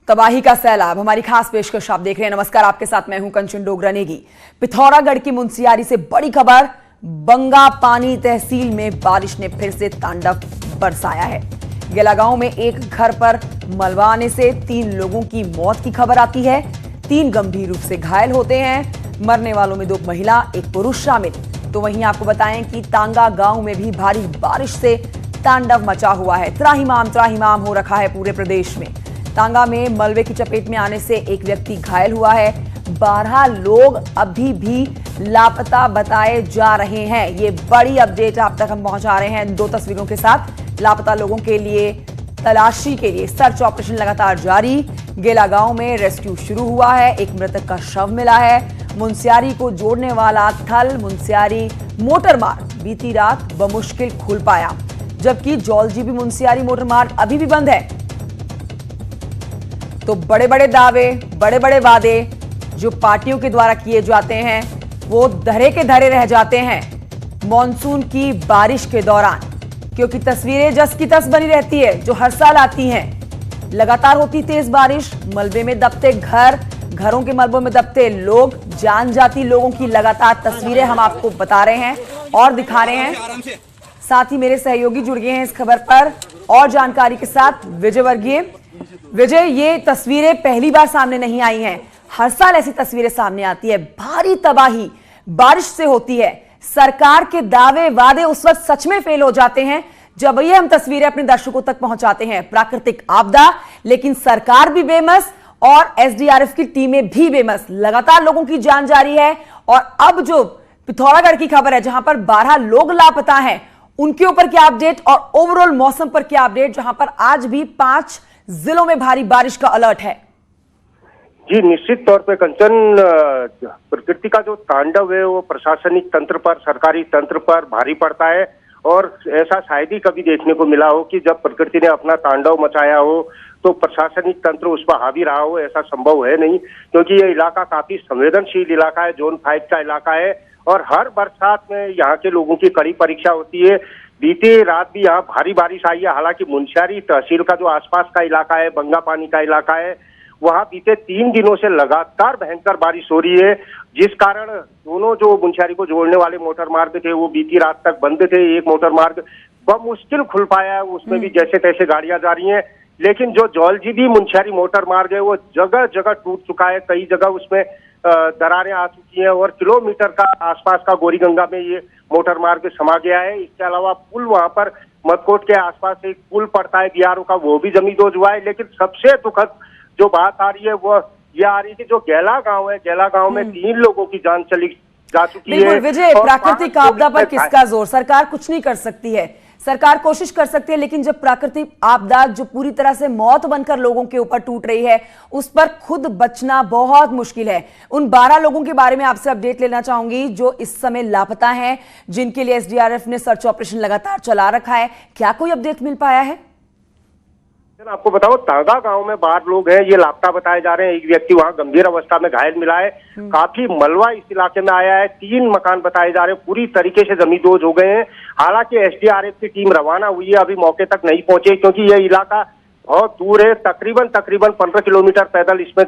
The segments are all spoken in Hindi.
तबाही का सैलाब, हमारी खास पेशकश आप देख रहे हैं। नमस्कार, आपके साथ मैं हूं कंचन डोगरा नेगी। पिथौरागढ़ की मुनस्यारी से बड़ी खबर, बंगापानी तहसील में बारिश ने फिर से तांडव बरसाया है। गेला गांव में एक घर पर मलबा आने से 3 लोगों की मौत की खबर आती है। 3 गंभीर रूप से घायल होते हैं। मरने वालों में 2 महिला, 1 पुरुष शामिल। तो वहीं आपको बताएं कि तांगा गांव में भी भारी बारिश से तांडव मचा हुआ है। त्राहिमाम हो रखा है पूरे प्रदेश में। तांगा में मलबे की चपेट में आने से एक व्यक्ति घायल हुआ है। 12 लोग अभी भी लापता बताए जा रहे हैं। ये बड़ी अपडेट आप तक हम पहुंचा रहे हैं 2 तस्वीरों के साथ। लापता लोगों के लिए तलाशी के लिए सर्च ऑपरेशन लगातार जारी। गेला गांव में रेस्क्यू शुरू हुआ है। एक मृतक का शव मिला है। मुनस्यारी को जोड़ने वाला थल मुनस्यारी मोटर मार्ग बीती रात बमुश्किल खुल पाया, जबकि जौलजीबी मुनस्यारी मोटर मार्ग अभी भी बंद है। तो बड़े बड़े दावे, बड़े बड़े वादे जो पार्टियों के द्वारा किए जाते हैं वो धरे के धरे रह जाते हैं मॉनसून की बारिश के दौरान, क्योंकि तस्वीरें जस की तस बनी रहती है जो हर साल आती हैं। लगातार होती तेज बारिश, मलबे में दबते घर, घरों के मलबों में दबते लोग, जान जाती लोगों की लगातार तस्वीरें हम आपको बता रहे हैं और दिखा रहे हैं। साथ ही मेरे सहयोगी जुड़ गए हैं इस खबर पर और जानकारी के साथ। विजय वर्गीय। विजय, ये तस्वीरें पहली बार सामने नहीं आई हैं। हर साल ऐसी तस्वीरें सामने आती है। भारी तबाही बारिश से होती है। सरकार के दावे वादे उस वक्त सच में फेल हो जाते हैं जब ये हम तस्वीरें अपने दर्शकों तक पहुंचाते हैं। प्राकृतिक आपदा, लेकिन सरकार भी बेमस और एसडीआरएफ की टीमें भी बेमस। लगातार लोगों की जान जा रही है। और अब जो पिथौरागढ़ की खबर है जहां पर 12 लोग लापता हैं, उनके ऊपर क्या अपडेट और ओवरऑल मौसम पर क्या अपडेट, जहां पर आज भी 5 जिलों में भारी बारिश का अलर्ट है। जी, निश्चित तौर पे कंचन, प्रकृति का जो तांडव है वो प्रशासनिक तंत्र पर, सरकारी तंत्र पर भारी पड़ता है। और ऐसा शायद ही कभी देखने को मिला हो कि जब प्रकृति ने अपना तांडव मचाया हो तो प्रशासनिक तंत्र उस पर हावी रहा हो। ऐसा संभव है नहीं, क्योंकि ये इलाका काफी संवेदनशील इलाका है, जोन 5 का इलाका है। और हर बरसात में यहाँ के लोगों की कड़ी परीक्षा होती है। बीती रात भी यहाँ भारी बारिश आई है। हालांकि मुनस्यारी तहसील का जो आसपास का इलाका है, बंगापानी का इलाका है, वहाँ बीते 3 दिनों से लगातार भयंकर बारिश हो रही है, जिस कारण दोनों जो मुनस्यारी को जोड़ने वाले मोटर मार्ग थे वो बीती रात तक बंद थे। एक मोटर मार्ग बमुश्किल खुल पाया है, उसमें भी जैसे तैसे गाड़ियां जा रही हैं। लेकिन जो जौलजीबी मुनस्यारी मोटर मार्ग है वो जगह जगह टूट चुका है। कई जगह उसमें दरारें आ चुकी हैं और किलोमीटर का आसपास का गोरीगंगा में ये मोटर मार्ग समा गया है। इसके अलावा पुल, वहां पर मदकोट के आसपास एक पुल पड़ता है बीआरओ का, वो भी जमींदोज हुआ है। लेकिन सबसे दुखद जो बात आ रही है वो ये आ रही थी, जो गेला गांव है, गेला गांव में 3 लोगों की जान चली जा चुकी है। विजय, प्राकृतिक आपदा पर किसका जोर? सरकार कुछ नहीं कर सकती है। सरकार कोशिश कर सकती है, लेकिन जब प्राकृतिक आपदा जो पूरी तरह से मौत बनकर लोगों के ऊपर टूट रही है, उस पर खुद बचना बहुत मुश्किल है। उन 12 लोगों के बारे में आपसे अपडेट लेना चाहूंगी जो इस समय लापता हैं, जिनके लिए एसडीआरएफ ने सर्च ऑपरेशन लगातार चला रखा है। क्या कोई अपडेट मिल पाया है? आपको बताओ, तांगा गांव में 12 लोग हैं, ये लापता बताए जा रहे हैं। एक व्यक्ति वहां गंभीर अवस्था में घायल मिला है। काफी मलबा इस इलाके में आया है। 3 मकान बताए जा रहे हैं पूरी तरीके से जमींदोज हो गए हैं। हालांकि एसडीआरएफ की टीम रवाना हुई है, अभी मौके तक नहीं पहुंचे, क्योंकि यह इलाका बहुत दूर है। तकरीबन 15 किलोमीटर पैदल इसमें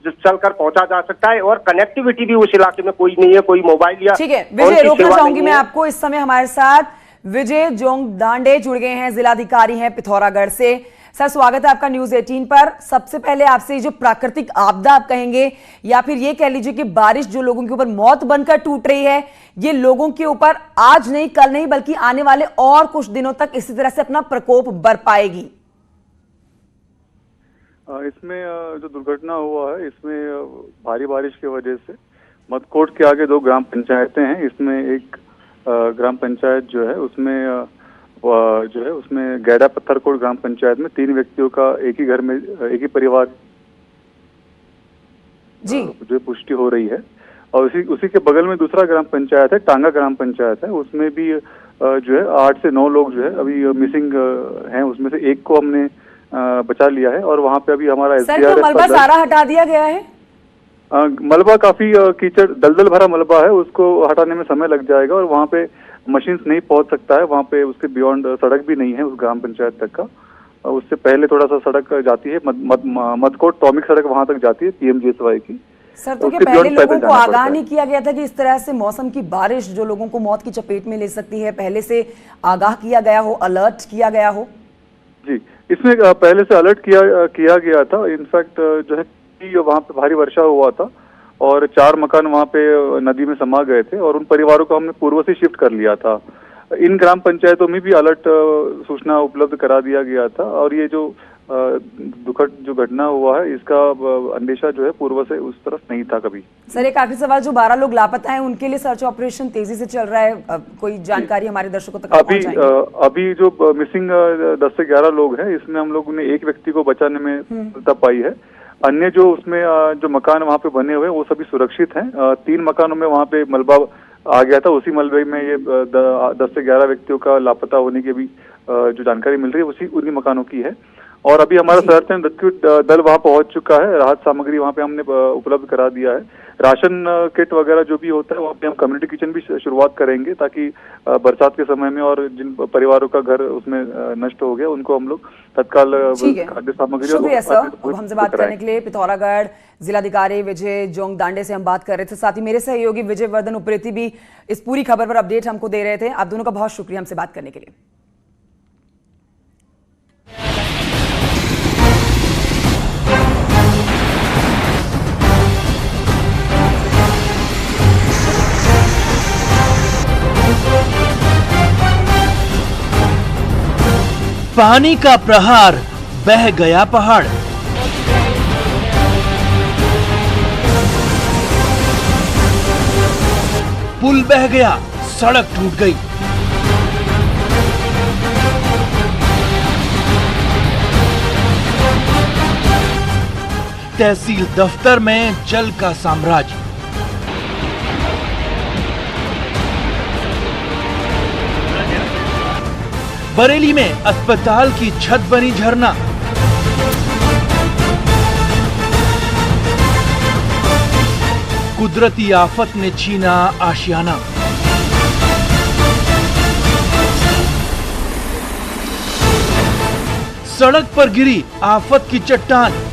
चलकर पहुंचा जा सकता है और कनेक्टिविटी भी उस इलाके में कोई नहीं है, कोई मोबाइल या ठीक है विजय, रोकना चाहूंगी मैं आपको। इस समय हमारे साथ विजय जोंग दांडे जुड़ गए हैं, जिलाधिकारी हैं पिथौरागढ़ से। सर, स्वागत है आपका न्यूज 18 पर। सबसे पहले आपसे जो प्राकृतिक आपदा आप कहेंगे या फिर ये कह लीजिए कि बारिश जो लोगों के ऊपर मौत बनकर टूट रही है, ये लोगों के ऊपर आज नहीं, कल नहीं, बल्कि आने वाले और कुछ दिनों तक इसी तरह से अपना प्रकोप बरपाएगी। इसमें जो दुर्घटना हुआ है, इसमें भारी बारिश की वजह से मदकोट के आगे 2 ग्राम पंचायतें हैं। इसमें एक ग्राम पंचायत जो है उसमें गैडा पत्थरकोट ग्राम पंचायत में 3 व्यक्तियों का एक ही घर में, एक ही परिवार जी जो पुष्टि हो रही है। और उसी के बगल में दूसरा ग्राम पंचायत है, टांगा ग्राम पंचायत है। उसमें भी जो है 8 से 9 लोग जो है अभी मिसिंग हैं। उसमें से एक को हमने बचा लिया है और वहाँ पे अभी हमारा एसडीआरएफ मलबा सारा हटा दिया गया है। मलबा काफी कीचड़ दलदल भरा मलबा है, उसको हटाने में समय लग जाएगा और वहाँ पे मशीन्स नहीं पहुंच सकता है। वहाँ पे उसके बियॉन्ड सड़क भी नहीं है उस ग्राम पंचायत तक का। उससे पहले थोड़ा सा सड़क जाती है, मदकोट टॉमिक सड़क वहां तक जाती है PMGSY की। सर, तो क्या पहले लोगों को आगाह नहीं किया गया था कि इस तरह से मौसम की बारिश जो लोगों को मौत की चपेट में ले सकती है, पहले से आगाह किया गया हो, अलर्ट किया गया हो? जी, इसमें पहले से अलर्ट किया गया था। इनफैक्ट जो है कि वहाँ पे भारी वर्षा हुआ था और 4 मकान वहाँ पे नदी में समा गए थे और उन परिवारों को हमने पूर्व से शिफ्ट कर लिया था। इन ग्राम पंचायतों में भी अलर्ट सूचना उपलब्ध करा दिया गया था और ये जो दुखद जो घटना हुआ है इसका अंदेशा जो है पूर्व से उस तरफ नहीं था कभी। सर, एक आखिरी सवाल, जो 12 लोग लापता हैं उनके लिए सर्च ऑपरेशन तेजी से चल रहा है, कोई जानकारी हमारे दर्शकों तक अभी जो मिसिंग 10 से 11 लोग हैं, इसमें हम लोगों ने एक व्यक्ति को बचाने में सफलता पाई है। अन्य जो उसमें जो मकान वहाँ पे बने हुए वो सभी सुरक्षित हैं। 3 मकानों में वहाँ पे मलबा आ गया था, उसी मलबे में ये 10 से 11 व्यक्तियों का लापता होने की भी जो जानकारी मिल रही है उन्हीं मकानों की है। और अभी हमारा सर्च एंड रेस्क्यू दल वहाँ पहुंच चुका है, राहत सामग्री वहाँ पे हमने उपलब्ध करा दिया है। राशन किट वगैरह जो भी होता है वहाँ पे हम कम्युनिटी किचन भी शुरुआत करेंगे ताकि बरसात के समय में और जिन परिवारों का घर उसमें नष्ट हो गया उनको हम लोग तत्काल खाद्य सामग्री। शुक्रिया सर, हमसे बात करने के लिए। पिथौरागढ़ जिलाधिकारी विजय जोंगदांडे से हम बात कर रहे थे, साथ ही मेरे सहयोगी विजय वर्धन उप्रेती भी इस पूरी खबर पर अपडेट हमको दे रहे थे। आप दोनों का बहुत शुक्रिया हमसे बात करने के लिए। पानी का प्रहार, बह गया पहाड़। पुल बह गया, सड़क टूट गई। तहसील दफ्तर में जल का साम्राज्य। बरेली में अस्पताल की छत बनी झरना। कुदरती आफत ने छीना आशियाना। सड़क पर गिरी आफत की चट्टान।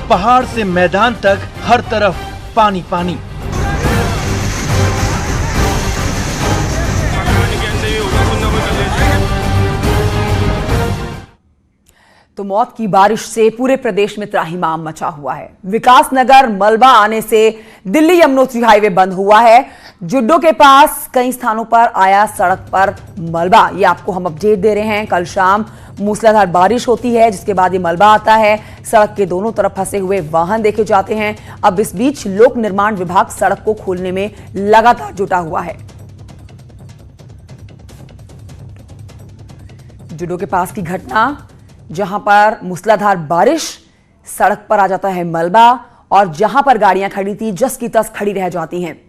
पहाड़ से मैदान तक हर तरफ पानी पानी। तो मौत की बारिश से पूरे प्रदेश में त्राहिमाम मचा हुआ है। विकासनगर मलबा आने से दिल्ली यमुनोत्री हाईवे बंद हुआ है। जुड्डो के पास कई स्थानों पर आया सड़क पर मलबा। ये आपको हम अपडेट दे रहे हैं। कल शाम मूसलाधार बारिश होती है जिसके बाद ये मलबा आता है। सड़क के दोनों तरफ फंसे हुए वाहन देखे जाते हैं। अब इस बीच लोक निर्माण विभाग सड़क को खोलने में लगातार जुटा हुआ है। जुड्डो के पास की घटना, जहां पर मूसलाधार बारिश, सड़क पर आ जाता है मलबा और जहां पर गाड़ियां खड़ी थी जस की तस खड़ी रह जाती हैं।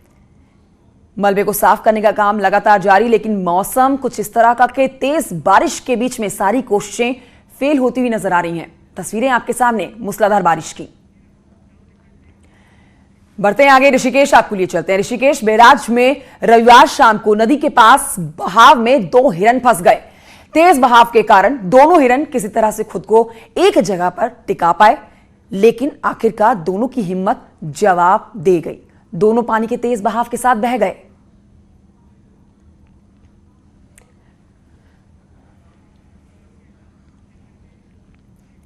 मलबे को साफ करने का काम लगातार जारी, लेकिन मौसम कुछ इस तरह का कि तेज बारिश के बीच में सारी कोशिशें फेल होती हुई नजर आ रही हैं। तस्वीरें आपके सामने मूसलाधार बारिश की। बढ़ते हैं आगे, ऋषिकेश आपको लिए चलते हैं। ऋषिकेश बैराज में रविवार शाम को नदी के पास बहाव में 2 हिरन फंस गए। तेज बहाव के कारण दोनों हिरन किसी तरह से खुद को एक जगह पर टिका पाए, लेकिन आखिरकार दोनों की हिम्मत जवाब दे गई। दोनों पानी के तेज बहाव के साथ बह गए।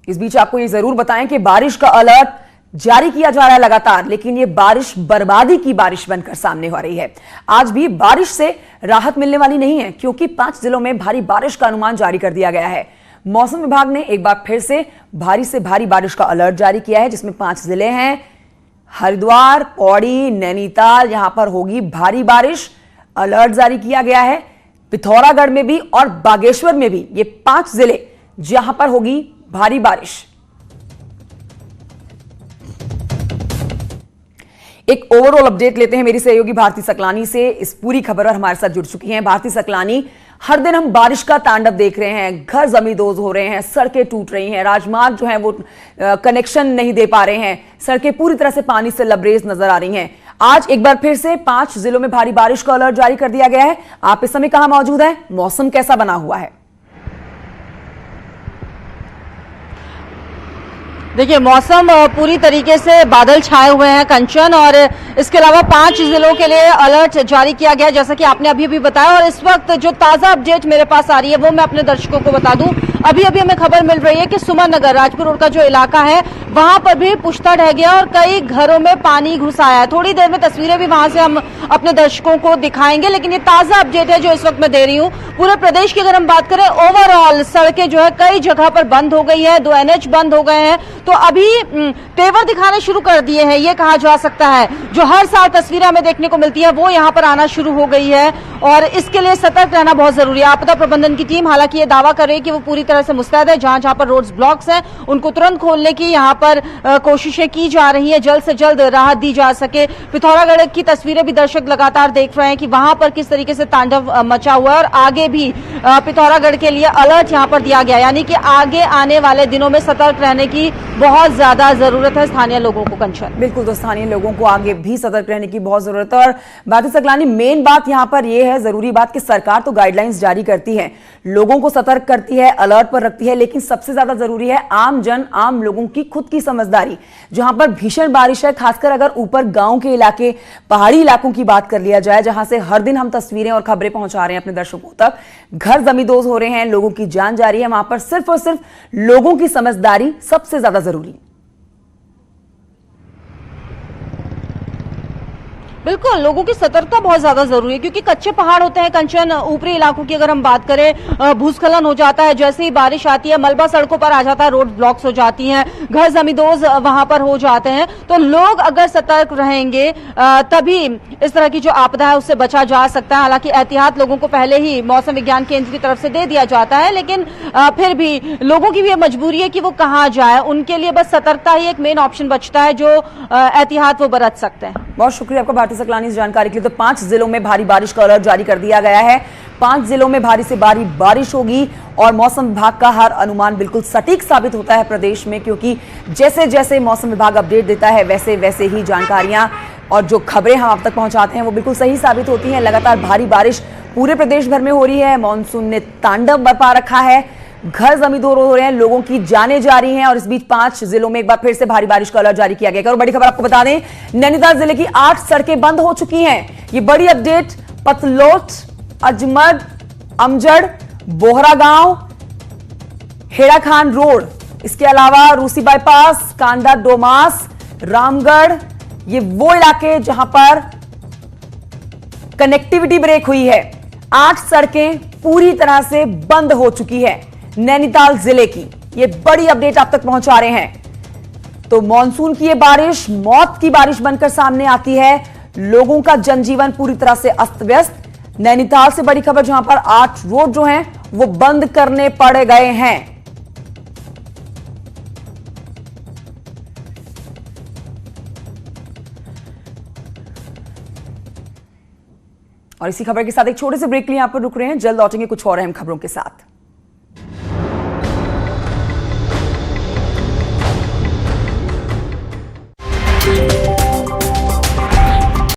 इस बीच आपको यह जरूर बताएं कि बारिश का अलर्ट जारी किया जा रहा है लगातार, लेकिन यह बारिश बर्बादी की बारिश बनकर सामने आ रही है। आज भी बारिश से राहत मिलने वाली नहीं है, क्योंकि 5 जिलों में भारी बारिश का अनुमान जारी कर दिया गया है। मौसम विभाग ने एक बार फिर से भारी से भारी बारिश का अलर्ट जारी किया है, जिसमें 5 जिले हैं, हरिद्वार, पौड़ी, नैनीताल, यहां पर होगी भारी बारिश। अलर्ट जारी किया गया है पिथौरागढ़ में भी और बागेश्वर में भी। ये 5 जिले जहां पर होगी भारी बारिश। एक ओवरऑल अपडेट लेते हैं मेरी सहयोगी भारती सकलानी से। इस पूरी खबर पर हमारे साथ जुड़ चुकी हैं भारती सकलानी। हर दिन हम बारिश का तांडव देख रहे हैं, घर जमींदोज हो रहे हैं, सड़कें टूट रही हैं, राजमार्ग जो है वो कनेक्शन नहीं दे पा रहे हैं, सड़कें पूरी तरह से पानी से लबरेज नजर आ रही हैं। आज एक बार फिर से 5 जिलों में भारी बारिश का अलर्ट जारी कर दिया गया है। आप इस समय कहां मौजूद हैं? मौसम कैसा बना हुआ है? देखिए, मौसम पूरी तरीके से बादल छाए हुए हैं कंचन, और इसके अलावा 5 जिलों के लिए अलर्ट जारी किया गया जैसा कि आपने अभी भी बताया। और इस वक्त जो ताजा अपडेट मेरे पास आ रही है वो मैं अपने दर्शकों को बता दूं। अभी हमें खबर मिल रही है कि सुमन नगर राजपुर रोड का जो इलाका है वहां पर भी पुश्ता ढह गया और कई घरों में पानी घुस आया है। थोड़ी देर में तस्वीरें भी वहां से हम अपने दर्शकों को दिखाएंगे, लेकिन ये ताजा अपडेट है जो इस वक्त मैं दे रही हूँ। पूरे प्रदेश की अगर हम बात करें, ओवरऑल सड़कें जो है कई जगह पर बंद हो गई है, 2 NH बंद हो गए हैं, तो अभी तेवर दिखाने शुरू कर दिए हैं, ये कहा जा सकता है। जो हर साल तस्वीरें हमें देखने को मिलती है वो यहाँ पर आना शुरू हो गई है, और इसके लिए सतर्क रहना बहुत जरूरी है। आपदा प्रबंधन की टीम हालांकि ये दावा कर रही है कि वो पूरी तरह से मुस्तैद है। जहां जहां पर रोड्स ब्लॉक्स हैं उनको तुरंत खोलने की यहाँ पर कोशिशें की जा रही है, जल्द से जल्द राहत दी जा सके। पिथौरागढ़ की तस्वीरें भी दर्शक लगातार देख रहे हैं कि वहां पर किस तरीके से तांडव मचा हुआ है, और आगे भी पिथौरागढ़ के लिए अलर्ट यहाँ पर दिया गया, यानी कि आगे आने वाले दिनों में सतर्क रहने की बहुत ज्यादा जरूरत है स्थानीय लोगों को। कंचन, बिल्कुल, तो स्थानीय लोगों को आगे भी सतर्क रहने की बहुत जरूरत है। और भारती सकलानी, मेन बात यहाँ पर यह है, जरूरी बात, कि सरकार तो गाइडलाइंस जारी करती है, लोगों को सतर्क करती है, अलर्ट पर रखती है, लेकिन सबसे ज्यादा जरूरी है आम जन, आम लोगों की खुद की समझदारी। जहां पर भीषण बारिश है, खासकर अगर ऊपर गांव के इलाके, पहाड़ी इलाकों की बात कर लिया जाए, जहां से हर दिन हम तस्वीरें और खबरें पहुंचा रहे हैं अपने दर्शकों तक, घर जमींदोज हो रहे हैं, लोगों की जान जा रही है, वहां पर सिर्फ और सिर्फ लोगों की समझदारी सबसे ज्यादा जरूरी है। बिल्कुल, लोगों की सतर्कता बहुत ज्यादा जरूरी है, क्योंकि कच्चे पहाड़ होते हैं कंचन। ऊपरी इलाकों की अगर हम बात करें, भूस्खलन हो जाता है, जैसे ही बारिश आती है मलबा सड़कों पर आ जाता है, रोड ब्लॉक्स हो जाती हैं, घर जमींदोज वहां पर हो जाते हैं। तो लोग अगर सतर्क रहेंगे तभी इस तरह की जो आपदा है उससे बचा जा सकता है। हालांकि एहतियात लोगों को पहले ही मौसम विज्ञान केंद्र की तरफ से दे दिया जाता है, लेकिन फिर भी लोगों की भी मजबूरी है कि वो कहाँ जाए। उनके लिए बस सतर्कता ही एक मेन ऑप्शन बचता है जो एहतियात वो बरत सकते हैं। बहुत शुक्रिया आपका भारती सकलानी इस जानकारी के लिए। तो 5 जिलों में भारी बारिश का अलर्ट जारी कर दिया गया है। 5 जिलों में भारी से भारी बारिश होगी, और मौसम विभाग का हर अनुमान बिल्कुल सटीक साबित होता है प्रदेश में, क्योंकि जैसे जैसे मौसम विभाग अपडेट देता है वैसे वैसे ही जानकारियां और जो खबरें हम आप तक पहुंचाते हैं वो बिल्कुल सही साबित होती हैं। लगातार भारी बारिश पूरे प्रदेश भर में हो रही है, मानसून ने तांडव बरपा रखा है, घर जमींदोज हो रहे हैं, लोगों की जानें जा रही हैं, और इस बीच 5 जिलों में एक बार फिर से भारी बारिश का अलर्ट जारी किया गया है। और बड़ी खबर आपको बता दें, नैनीताल जिले की 8 सड़कें बंद हो चुकी हैं। ये बड़ी अपडेट पतलोट, अजमद, अमजड़, बोहरा गांव, हेड़ा खान रोड, इसके अलावा रूसी बाईपास, कांडा डोमास, रामगढ़, ये वो इलाके जहां पर कनेक्टिविटी ब्रेक हुई है। 8 सड़कें पूरी तरह से बंद हो चुकी है नैनीताल जिले की। ये बड़ी अपडेट आप तक पहुंचा रहे हैं। तो मॉनसून की ये बारिश मौत की बारिश बनकर सामने आती है, लोगों का जनजीवन पूरी तरह से अस्त व्यस्त। नैनीताल से बड़ी खबर, जहां पर 8 रोड जो हैं वो बंद करने पड़ गए हैं। और इसी खबर के साथ एक छोटे से ब्रेक के लिए यहां पर रुक रहे हैं, जल्द लौटेंगे कुछ और अहम खबरों के साथ।